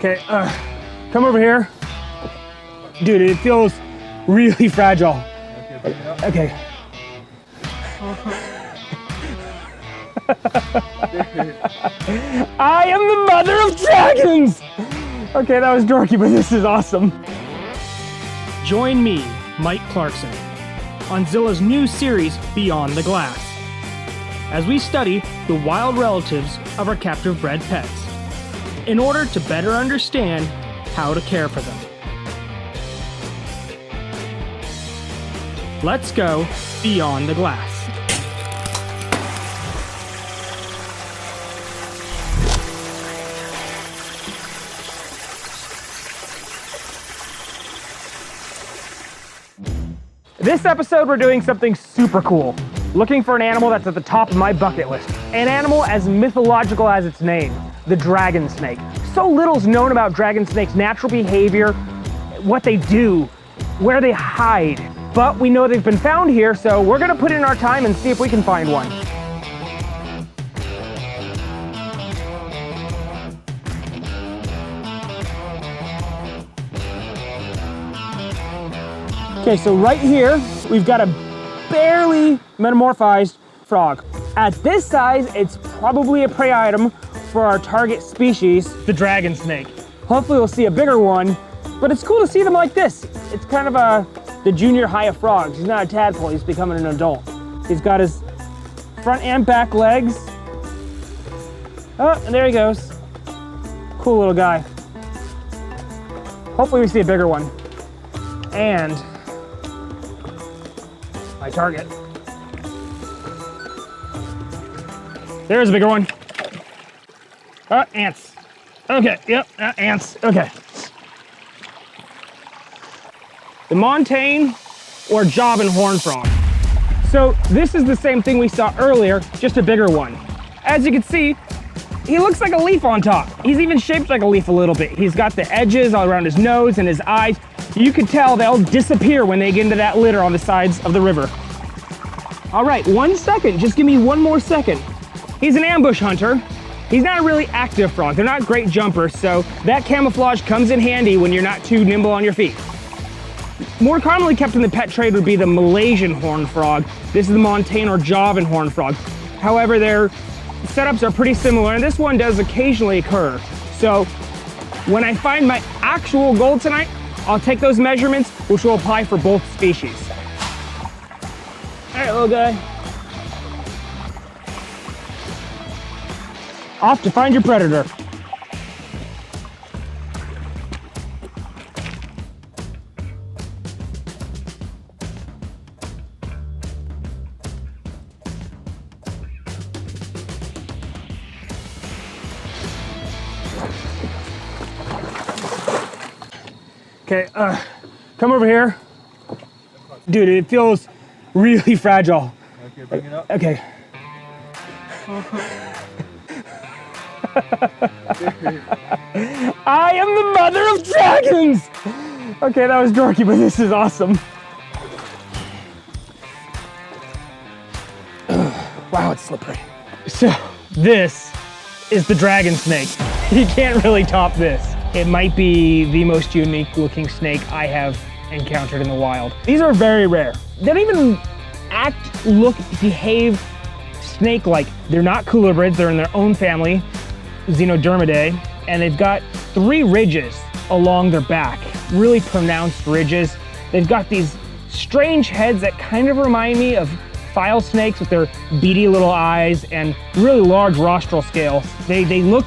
Okay, come over here. Dude, it feels really fragile. Okay. I am the mother of dragons! Okay, that was dorky, but this is awesome. Join me, Myke Clarkson, on Zilla's new series, Beyond the Glass, as we study the wild relatives of our captive bred pets, in order to better understand how to care for them. Let's go beyond the glass. This episode, we're doing something super cool. Looking for an animal that's at the top of my bucket list. An animal as mythological as its name, the dragon snake. So little's known about dragon snakes' natural behavior, what they do, where they hide. But we know they've been found here, so we're gonna put in our time and see if we can find one. Okay, so right here, we've got a barely metamorphosized frog. At this size, it's probably a prey item for our target species, the dragon snake. Hopefully we'll see a bigger one, but it's cool to see them like this. It's kind of the junior high of frogs. He's not a tadpole, he's becoming an adult. He's got his front and back legs. Oh, and there he goes. Cool little guy. Hopefully we see a bigger one. And my target. There's a bigger one. Ants. Okay, yep, ants, okay. The montane or Javan Horned Frog. So this is the same thing we saw earlier, just a bigger one. As you can see, he looks like a leaf on top. He's even shaped like a leaf a little bit. He's got the edges all around his nose and his eyes. You can tell they'll disappear when they get into that litter on the sides of the river. All right, 1 second, just give me one more second. He's an ambush hunter. He's not a really active frog. They're not great jumpers, so that camouflage comes in handy when you're not too nimble on your feet. More commonly kept in the pet trade would be the Malaysian horned frog. This is the montane or Javan horned frog. However, their setups are pretty similar, and this one does occasionally occur. So when I find my actual goal tonight, I'll take those measurements, which will apply for both species. All right, little guy. Off to find your predator. Okay, come over here. Dude, it feels really fragile. Okay, bring it up. Okay. I am the mother of dragons! Okay, that was dorky, but this is awesome. Wow, it's slippery. So, this is the dragon snake. You can't really top this. It might be the most unique looking snake I have encountered in the wild. These are very rare. They don't even act, look, behave snake-like. They're not culibrids, they're in their own family, Xenodermidae, and they've got 3 ridges along their back, really pronounced ridges. They've got these strange heads that kind of remind me of file snakes with their beady little eyes and really large rostral scales. They look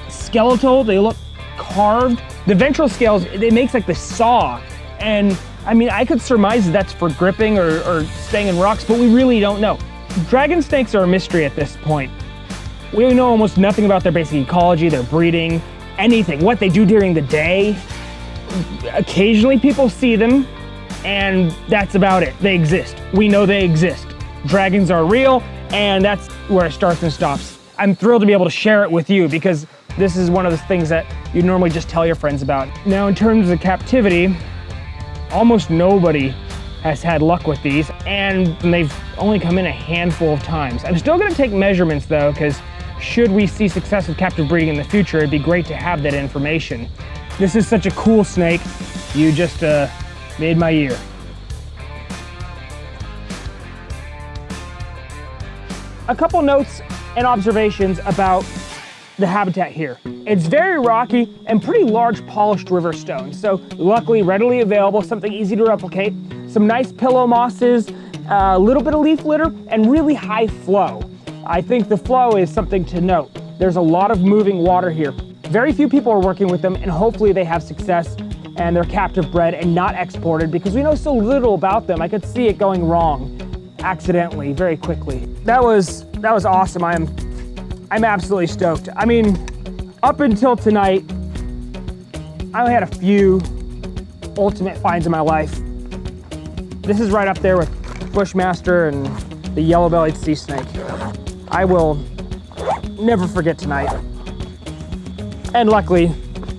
skeletal, they look carved. The ventral scales, it makes like the saw, and I mean, I could surmise that's for gripping or staying in rocks, but we really don't know. Dragon snakes are a mystery at this point. We know almost nothing about their basic ecology, their breeding, anything, what they do during the day. Occasionally people see them, and that's about it. They exist. We know they exist. Dragons are real, and that's where it starts and stops. I'm thrilled to be able to share it with you because this is one of the things that you normally just tell your friends about. Now, in terms of captivity, almost nobody has had luck with these, and they've only come in a handful of times. I'm still gonna take measurements though, because should we see success with captive breeding in the future, it'd be great to have that information. This is such a cool snake. You just made my year. A couple notes and observations about the habitat here. It's very rocky and pretty large polished river stones. So luckily readily available, something easy to replicate. Some nice pillow mosses, a little bit of leaf litter, and really high flow. I think the flow is something to note. There's a lot of moving water here. Very few people are working with them, and hopefully they have success and they're captive bred and not exported, because we know so little about them. I could see it going wrong accidentally very quickly. That was awesome. I'm absolutely stoked. I mean, up until tonight, I only had a few ultimate finds in my life. This is right up there with Bushmaster and the yellow-bellied sea snake. I will never forget tonight. And luckily,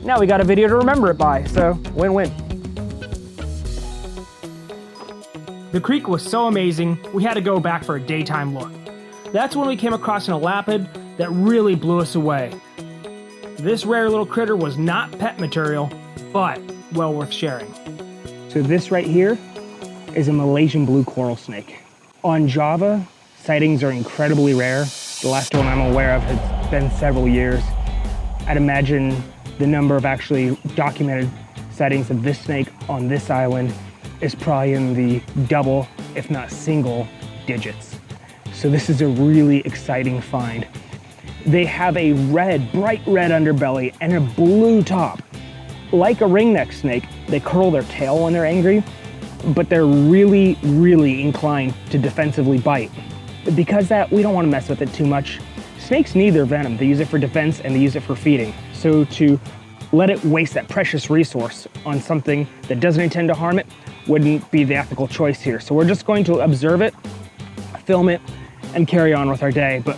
now we got a video to remember it by, so win-win. The creek was so amazing, we had to go back for a daytime look. That's when we came across an elapid that really blew us away. This rare little critter was not pet material, but well worth sharing. So this right here is a Malaysian blue coral snake. On Java, sightings are incredibly rare. The last one I'm aware of has been several years. I'd imagine the number of actually documented sightings of this snake on this island is probably in the double, if not single, digits. So this is a really exciting find. They have a red, bright red underbelly and a blue top. Like a ringneck snake, they curl their tail when they're angry, but they're really, really inclined to defensively bite. Because that, we don't want to mess with it too much. Snakes need their venom. They use it for defense and they use it for feeding. So to let it waste that precious resource on something that doesn't intend to harm it wouldn't be the ethical choice here. So we're just going to observe it, film it, and carry on with our day. But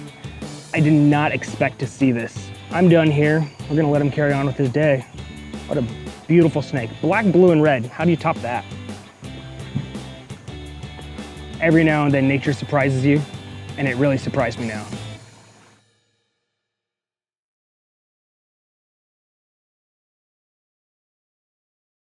I did not expect to see this. I'm done here. We're gonna let him carry on with his day. What a beautiful snake. Black, blue, and red. How do you top that? Every now and then nature surprises you, and it really surprised me now.